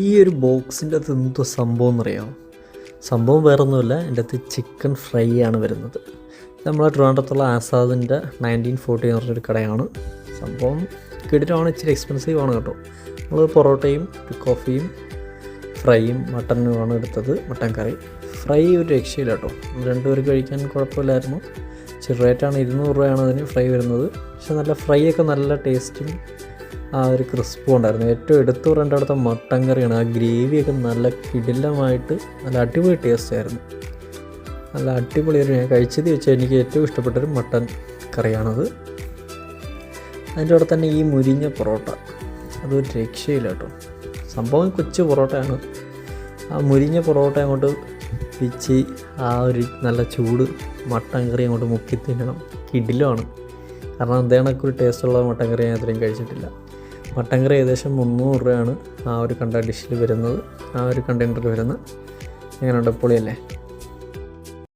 ഈ ഒരു ബോക്സിൻ്റെ അകത്ത് എന്തോ സംഭവം എന്നറിയാമോ? സംഭവം വേറൊന്നുമില്ല, എൻ്റെ അകത്ത് ചിക്കൻ ഫ്രൈ ആണ് വരുന്നത്. നമ്മളെ ട്രിവാൻഡ്രത്തുള്ള ആസാദിൻ്റെ 1940 എന്ന് പറഞ്ഞൊരു കടയാണ്. സംഭവം കിടിലമാണ്, ഇച്ചിരി എക്സ്പെൻസീവ് ആണ് കേട്ടോ. നമ്മൾ പൊറോട്ടയും കോഫിയും ഫ്രൈയും മട്ടനുമാണ് എടുത്തത്. മട്ടൻ കറി ഫ്രൈ ഒരു രക്ഷയില്ല കേട്ടോ. രണ്ടുപേർക്ക് കഴിക്കാൻ കുഴപ്പമില്ലായിരുന്നു. ചെറു റേറ്റാണ്, 200 രൂപയാണ് അതിന് ഫ്രൈ വരുന്നത്. പക്ഷെ നല്ല ഫ്രൈ ഒക്കെ നല്ല ടേസ്റ്റും ആ ഒരു ക്രിസ്പും ഉണ്ടായിരുന്നു. ഏറ്റവും എടുത്തു പറയേണ്ടടുത്ത മട്ടൻ കറിയാണ്. ആ ഗ്രേവിയൊക്കെ നല്ല കിടിലമായിട്ട് നല്ല അടിപൊളി ടേസ്റ്റ് ആയിരുന്നു. നല്ല അടിപൊളിയായിരുന്നു. ഞാൻ കഴിച്ചത് വെച്ചാൽ എനിക്ക് ഏറ്റവും ഇഷ്ടപ്പെട്ടൊരു മട്ടൻ കറിയാണത്. അതിൻ്റെ കൂടെ തന്നെ ഈ മുരിഞ്ഞ പൊറോട്ട, അതൊരു രക്ഷയില്ല കേട്ടോ. സംഭവം കൊച്ചു പൊറോട്ടയാണ്. ആ മുരിഞ്ഞ പൊറോട്ട അങ്ങോട്ട് പിച്ചി ആ ഒരു നല്ല ചൂട് മട്ടൻ കറി അങ്ങോട്ട് മുക്കി തിന്നണം. കിടിലമാണ്. കാരണം അതേണക്കൊരു ടേസ്റ്റുള്ള മട്ടൻ കറി ഞാൻ അത്രയും കഴിച്ചിട്ടില്ല. മട്ടൻ കറി ഏകദേശം 300 രൂപയാണ് ആ ഒരു ഡിഷിൽ വരുന്നത്, ആ ഒരു കണ്ടെയ്നറിൽ വരുന്നത്. എങ്ങനെയുണ്ട്? പൊളിയല്ലേ?